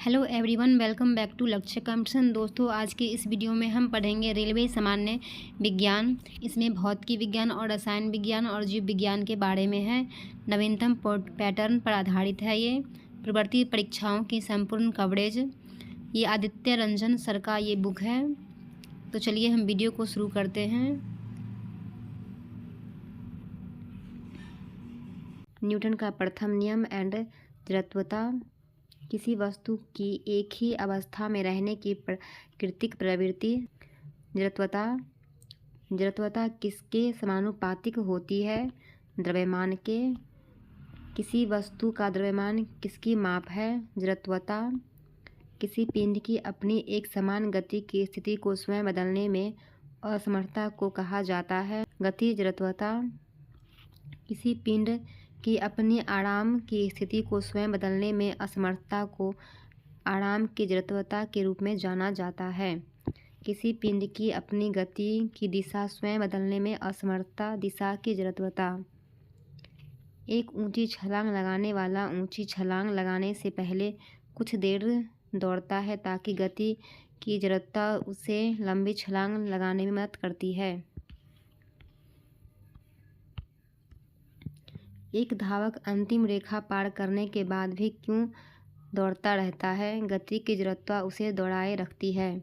Hello everyone, welcome back to Lakshya competition. दोस्तों, आज के इस वीडियो में हम पढ़ेंगे रेलवे सामान्य विज्ञान। इसमें भौतिकी विज्ञान और रसायन विज्ञान और जीव विज्ञान के बारे में है। नवीनतम पैटर्न पर आधारित है। ये प्रवृत्ति परीक्षाओं की संपूर्ण कवरेज। ये आदित्य रंजन सर का ये बुक है। तो चलिए हम वीडियो को शुरू करते हैं। न्यूटन का प्रथम नियम एंड जड़त्वता। किसी वस्तु की एक ही अवस्था में रहने की प्राकृतिक प्रवृत्ति जड़त्वता किसके समानुपातिक होती है? द्रव्यमान के। किसी वस्तु का द्रव्यमान किसकी माप है? जड़त्वता। किसी पिंड की अपनी एक समान गति की स्थिति को स्वयं बदलने में असमर्थता को कहा जाता है गति जड़त्वता। किसी पिंड कि अपनी आराम की स्थिति को स्वयं बदलने में असमर्थता को आराम की जड़त्वता के रूप में जाना जाता है। किसी पिंड की अपनी गति की दिशा स्वयं बदलने में असमर्थता दिशा की जड़त्वता। एक ऊंची छलांग लगाने वाला ऊंची छलांग लगाने से पहले कुछ देर दौड़ता है ताकि गति की जड़त्वता उसे लंबी छलांग लगाने में मदद करती है। एक धावक अंतिम रेखा पार करने के बाद भी क्यों दौड़ता रहता है? गति की जड़त्वता उसे दौड़ाए रखती है।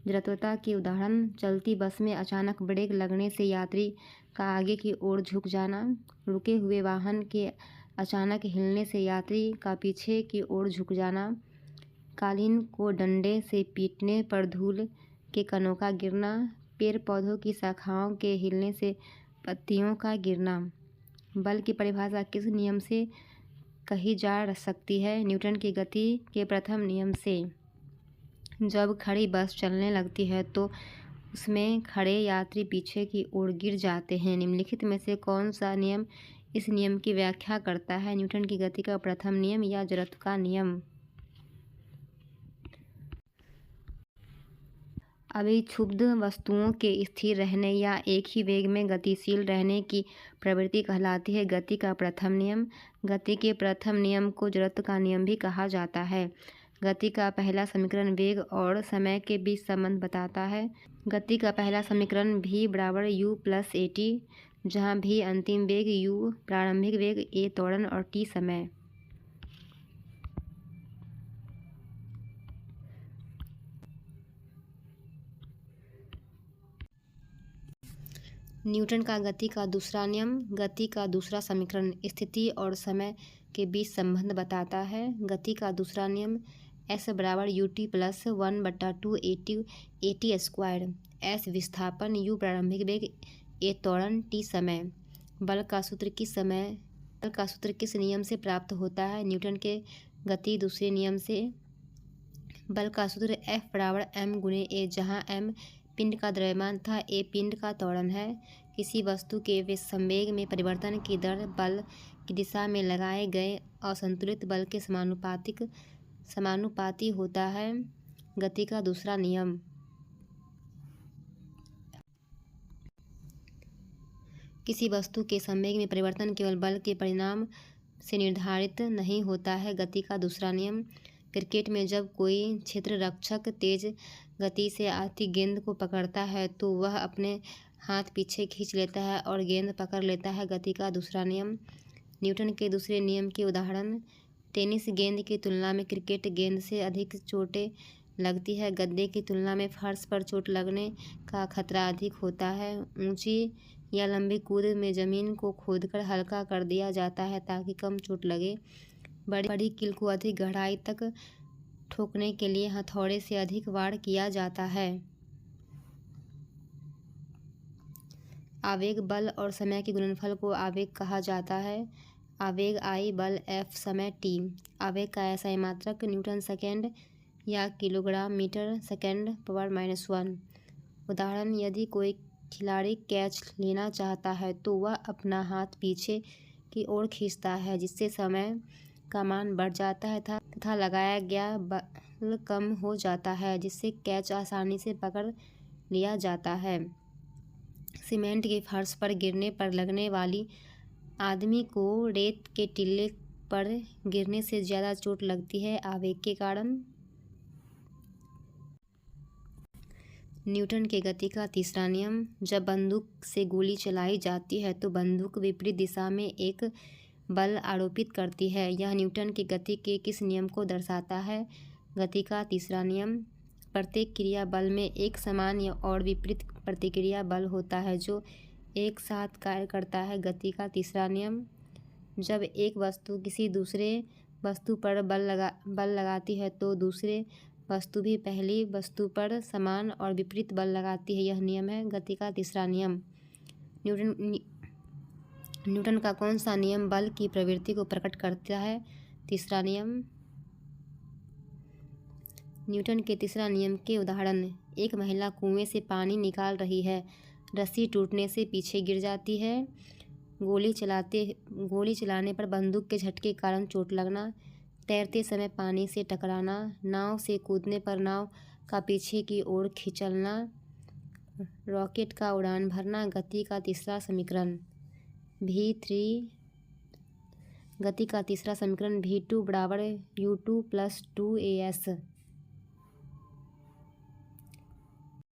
जड़त्वता की उदाहरण: चलती बस में अचानक ब्रेक लगने से यात्री का आगे की ओर झुक जाना। रुके हुए वाहन के अचानक हिलने से यात्री का पीछे की ओर झुक जाना। कालीन को डंडे से पीटने पर धूल के कणों का गिरना। पेड़ पौधों की शाखाओं के हिलने से पत्तियों का गिरना। बल की परिभाषा किस नियम से कही जा सकती है? न्यूटन की गति के प्रथम नियम से। जब खड़ी बस चलने लगती है तो उसमें खड़े यात्री पीछे की ओर गिर जाते हैं। निम्नलिखित में से कौन सा नियम इस नियम की व्याख्या करता है? न्यूटन की गति का प्रथम नियम या जड़त्व का नियम? अभिक्षुब्ध वस्तुओं के स्थिर रहने या एक ही वेग में गतिशील रहने की प्रवृत्ति कहलाती है गति का प्रथम नियम। गति के प्रथम नियम को जड़त्व का नियम भी कहा जाता है। गति का पहला समीकरण वेग और समय के बीच संबंध बताता है। गति का पहला समीकरण v बराबर u प्लस at, जहाँ v अंतिम वेग, u प्रारंभिक वेग, a त्वरण और t समय। न्यूटन का गति का दूसरा नियम। गति का दूसरा समीकरण स्थिति और समय के बीच संबंध बताता है। गति का दूसरा नियम s बराबर ut plus 1/2 at square. s विस्थापन, u प्रारंभिक वेग, a त्वरण, t समय। बल का सूत्र किस नियम से प्राप्त होता है? न्यूटन के गति दूसरे नियम से। बल का सूत्र F बराबर m गुणे a, जहाँ m पिंड का द्रव्यमान था, a पिंड का त्वरण है। किसी वस्तु के संवेग में परिवर्तन की दर बल की दिशा में लगाए गए असंतुलित बल के समानुपाती होता है गति का दूसरा नियम। किसी वस्तु के संवेग में परिवर्तन केवल बल के परिणाम से निर्धारित नहीं होता है गति का दूसरा नियम। क्रिकेट में जब कोई क्षेत्ररक्षक तेज गति से आती गेंद को पकड़ता है तो वह अपने हाथ पीछे खींच लेता है और गेंद पकड़ लेता है गति का दूसरा नियम। न्यूटन के दूसरे नियम के उदाहरण: टेनिस गेंद की तुलना में क्रिकेट गेंद से अधिक चोटें लगती है। गद्दे की तुलना में फर्श पर चोट लगने का खतरा अधिक होता है। ऊंची या लंबी कूद में जमीन को खोदकर हल्का कर दिया जाता है ताकि कम चोट लगे। बड़ी कील को अधिक गहराई तक ठोकने के लिए हथौड़े से अधिक वार किया जाता है। आवेग, बल और समय के गुणनफल को आवेग कहा जाता है। आवेग I, बल F, समय t। आवेग का SI मात्रक न्यूटन सेकेंड या किलोग्राम मीटर सेकेंड पावर -1। उदाहरण: यदि कोई खिलाड़ी कैच लेना चाहता है तो वह अपना हाथ पीछे की ओर खींचता है, जिससे समय का मान बढ़ जाता है तथा लगाया गया बल कम हो जाता है, जिससे कैच आसानी से पकड़ लिया जाता है। सीमेंट के फर्श पर गिरने पर लगने वाली आदमी को रेत के टिल्ले पर गिरने से ज़्यादा चोट लगती है आवेग के कारण। न्यूटन के गति का तीसरा नियम। जब बंदूक से गोली चलाई जाती है तो बंदूक विपरीत दिशा में एक बल आरोपित करती है। यह न्यूटन के गति के किस नियम को दर्शाता है? गति का तीसरा नियम। प्रत्येक क्रिया बल में एक समान और विपरीत प्रतिक्रिया बल होता है जो एक साथ कार्य करता है। गति का तीसरा नियम। जब एक वस्तु किसी दूसरे वस्तु पर बल लगाती है तो दूसरे वस्तु भी पहली वस्तु पर समान और विपरीत बल लगाती है। यह नियम है गति का तीसरा नियम। न्यूटन का कौन सा नियम बल की प्रवृत्ति को प्रकट करता है? तीसरा नियम। न्यूटन के तीसरा नियम के उदाहरण। एक महिला कुएं से पानी निकाल रही है। रस्सी टूटने से पीछे गिर जाती है। गोली चलाने पर बंदूक के झटके के कारण चोट लगना। तैरते समय पानी से टकराना। नाव से कूदने पर नाव का पीछे की ओर खिंचलना। रॉकेट का उड़ान भरना। गति का तीसरा समीकरण v3। गति का तीसरा समीकरण v2 बराबर u2 + 2as।